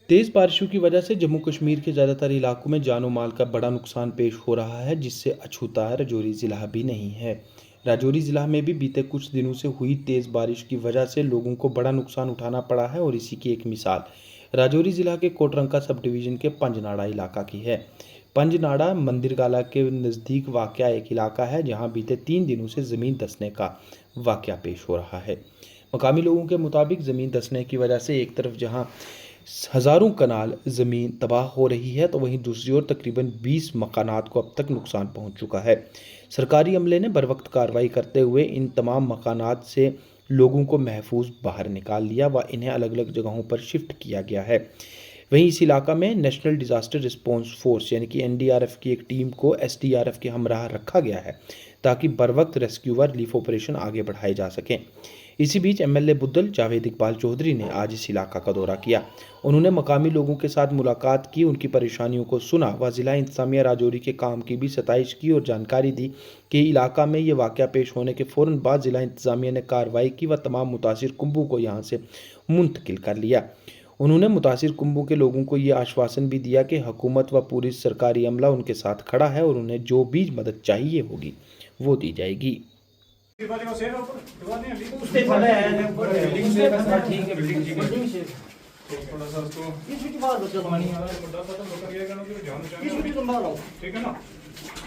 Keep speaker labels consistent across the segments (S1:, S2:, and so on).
S1: तेज़ बारिशों की वजह से जम्मू कश्मीर के ज़्यादातर इलाकों में जानो माल का बड़ा नुकसान पेश हो रहा है, जिससे अछूता राजौरी ज़िला भी नहीं है। राजौरी ज़िला में भी बीते कुछ दिनों से हुई तेज़ बारिश की वजह से लोगों को बड़ा नुकसान उठाना पड़ा है और इसी की एक मिसाल राजौरी ज़िला के कोटरंका सब डिवीज़न के पंजनाड़ा इलाका की है। पंजनाड़ा मंदिरगाला के नज़दीक वाक़या एक इलाका है जहाँ बीते 3 दिनों से ज़मीन धंसने का वाक़या पेश हो रहा है। मकामी लोगों के मुताबिक ज़मीन धंसने की वजह से एक तरफ जहाँ हज़ारों कनाल ज़मीन तबाह हो रही है तो वहीं दूसरी ओर तकरीबन 20 मकानात को अब तक नुकसान पहुंच चुका है। सरकारी अमले ने बरवक्त कार्रवाई करते हुए इन तमाम मकानात से लोगों को महफूज बाहर निकाल लिया व इन्हें अलग अलग जगहों पर शिफ्ट किया गया है। वहीं इस इलाका में नेशनल डिज़ास्टर रिस्पॉन्स फोर्स यानी कि एनडीआरएफ की एक टीम को एसडीआरएफ के हमराह रखा गया है ताकि बरवक्त रेस्क्यू व रिलीफ ऑपरेशन आगे बढ़ाए जा सकें। इसी बीच एमएलए बुद्दल जावेद इकबाल चौधरी ने आज इस इलाका का दौरा किया। उन्होंने मकामी लोगों के साथ मुलाकात की, उनकी परेशानियों को सुना व ज़िला इंतज़ामिया राजौरी के काम की भी सताइश की और जानकारी दी कि इलाका में ये वाक़या पेश होने के फ़ौरन बाद ज़िला इंतज़ामिया ने कार्रवाई की व तमाम मुतासिर कुंभों को यहाँ से मुंतकिल कर लिया। उन्होंने मुतासिर कुंभों के लोगों को ये आश्वासन भी दिया कि हुकूमत व पूरी सरकारी अमला उनके साथ खड़ा है और उन्हें जो भी मदद चाहिए होगी वो दी जाएगी।
S2: उससे पहले है ऊपर बिल्डिंग से ठीक है बिल्डिंग ठीक है
S3: थोड़ा सा उसको
S2: इस वीक बाद बच्चा पानी है
S3: बड़ा सा तो कर गया कि ध्यान
S2: इस वीक संभालो
S3: ठीक है ना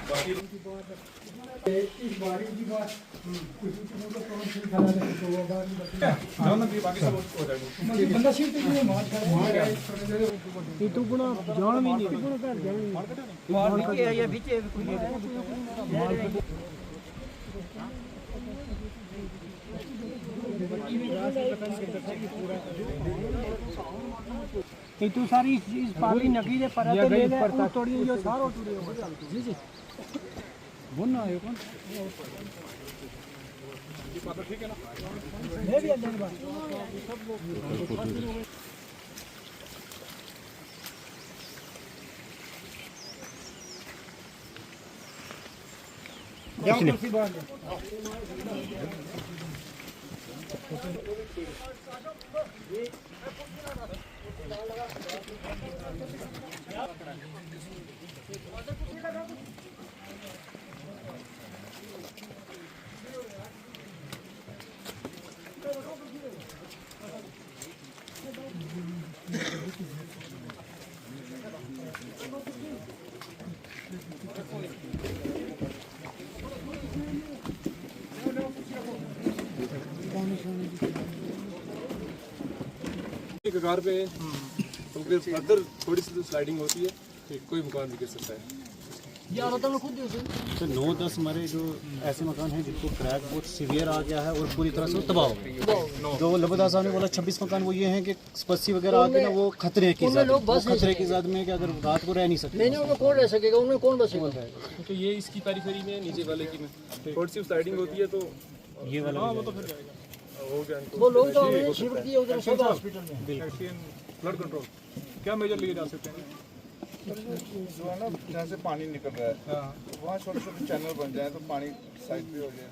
S3: बाकी
S4: इस बारिश की बात कुछ दिनों का प्रॉब्लम से खड़ा है तो वो बात
S3: हाँ ना बाकी सब हो जाएगा
S4: ये बंदा सीट पे मार खड़ा है ये तो गुना जान भी नहीं गुना कर जान
S2: मार नीचे है या पीछे कोई
S4: ये तो सारी इस पाली नकी दे पर ले ले तोड़ी जो सारो टूटे हो जी जी बोलना है कौन
S3: ये बात ठीक है ना
S4: ले भी अंदर बात जाओ कुर्सी बांध
S3: कगार पे तो फिर फर्दर थोड़ी सी स्लाइडिंग होती है कोई मकान भी गिर सकता है।
S4: यार तो खुद
S5: तो 9-10 हमारे जो ऐसे मकान हैं जिनको क्रैक बहुत सीवियर आ गया है और पूरी तरह से तबाह हो गए। जो लबदा साहब ने बोला 26 मकान वो ये हैं कि स्पस्सी वगैरह आके ना वो खतरे की ज़द में कि अगर रात को रह नहीं सकते
S4: नहीं उनमें कौन रह सकेगा उनमें कौन बसेगा
S3: तो ये इसकी पेरिफेरी में नीचे वाले की में थोड़ी सी स्लाइडिंग होती है तो
S5: ये वाला
S3: वो तो फिर हो गया इनको
S4: वो लोग तो हमने शिफ्ट किए उधर सदर हॉस्पिटल में
S3: फ्लड कंट्रोल क्या मेजर लिए जा सकते हैं?
S6: जो है ना जहाँ से पानी निकल रहा है वहाँ छोटे छोटे चैनल बन जाए तो पानी साइड पे हो जाए।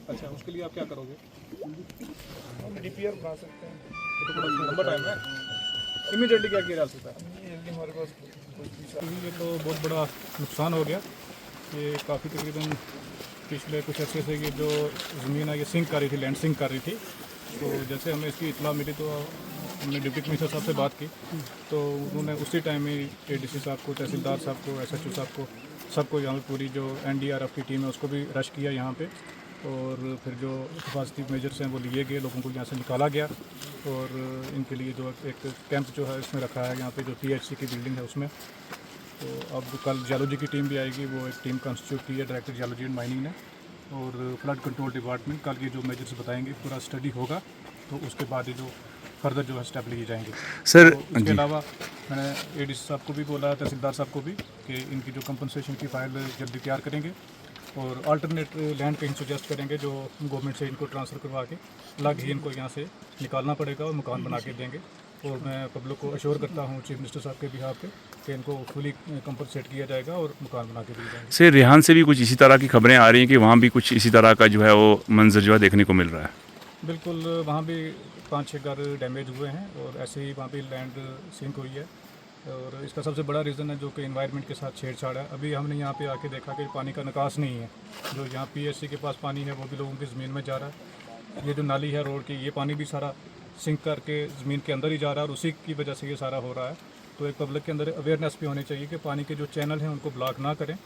S3: अच्छा उसके लिए आप क्या करोगे?
S6: हम डीपीआर बना सकते हैं।
S3: तो बड़ा लंबा टाइम है इमीडिएटली क्या किया जा सकता है?
S6: ये हमारे पास
S3: ये तो बहुत बड़ा नुकसान हो गया। ये काफ़ी तकरीबन पिछले कुछ अर्से से ये जो ज़मीन है ये सिंक कर रही थी, लैंड सिंक कर रही थी। तो जैसे हमें इसकी इतला मिली तो हमने डिप्टी कमिश्नर साहब से बात की तो उन्होंने उसी टाइम में एडीसी साहब को, तहसीलदार साहब को, एसएचओ साहब को, सबको यहाँ पे पूरी जो एनडीआरएफ की टीम है उसको भी रश किया यहाँ पे और फिर जो हिफाजती मेजर्स हैं वो लिए गए, लोगों को यहाँ से निकाला गया और इनके लिए जो एक कैंप जो है इसमें रखा है यहाँ पे जो पीएचसी की बिल्डिंग है उसमें। तो अब कल जियोलॉजी की टीम भी आएगी, वो एक टीम कंस्टिट्यूट की है डायरेक्टर जियोलॉजी एंड माइनिंग ने और फ्लड कंट्रोल डिपार्टमेंट कल ये जो मेजर्स बताएंगे पूरा स्टडी होगा तो उसके बाद ये जो फर्दर जो है स्टेप लिए जाएंगे।
S7: सर
S3: तो इसके अलावा मैंने एडीसी साहब को भी बोला, तहसीलदार साहब को भी कि इनकी जो कंपनसेशन की फाइल जल्दी तैयार करेंगे और अल्टरनेट लैंड कहीं सजेस्ट करेंगे जो गवर्नमेंट से इनको ट्रांसफ़र करवा के अलग ही इनको यहाँ से निकालना पड़ेगा और मकान बना के देंगे। और मैं पब्लिक को अश्योर करता हूँ चीफ मिनिस्टर साहब के बिहाफ पे कि इनको फुली कंपनसेट किया जाएगा और मकान बना के दिए जाएंगे।
S7: सर रेहान से भी कुछ इसी तरह की खबरें आ रही हैं कि वहाँ भी कुछ इसी तरह का जो है वो मंजर जो है देखने को मिल रहा है।
S3: बिल्कुल, वहाँ भी 5-6 घर डैमेज हुए हैं और ऐसे ही वहाँ भी लैंड सिंक हुई है। और इसका सबसे बड़ा रीज़न है जो कि एनवायरनमेंट के साथ छेड़छाड़ है। अभी हमने यहाँ पे आके देखा कि पानी का निकास नहीं है। जो यहाँ पीएससी के पास पानी है वो भी लोगों की ज़मीन में जा रहा है। ये जो नाली है रोड की, ये पानी भी सारा सिंक करके ज़मीन के अंदर ही जा रहा है और उसी की वजह से ये सारा हो रहा है। तो एक पब्लिक के अंदर अवेयरनेस भी होनी चाहिए कि पानी के जो चैनल हैं उनको ब्लॉक ना करें।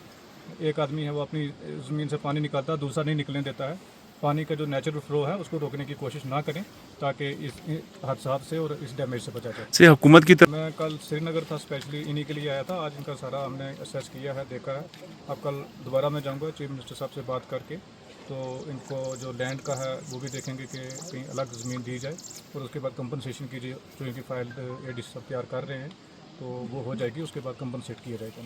S3: एक आदमी है वो अपनी ज़मीन से पानी निकालता है, दूसरा नहीं निकलने देता है। पानी का जो नेचुरल फ्लो है उसको रोकने की कोशिश ना करें ताकि इस हादसा से और इस डैमेज से बचा जाए।
S7: से हुकूमत की तरफ
S3: मैं कल श्रीनगर था, स्पेशली इन्हीं के लिए आया था। आज इनका सारा हमने असेस किया है, देखा है। अब कल दोबारा मैं जाऊंगा चीफ मिनिस्टर साहब से बात करके, तो इनको जो लैंड का है वो भी देखेंगे कि कहीं अलग ज़मीन दी जाए और उसके बाद कंपनसेशन की जो इनकी फाइल एडी सब तैयार कर रहे हैं तो वो हो जाएगी, उसके बाद कंपनसेट किया जाएगा।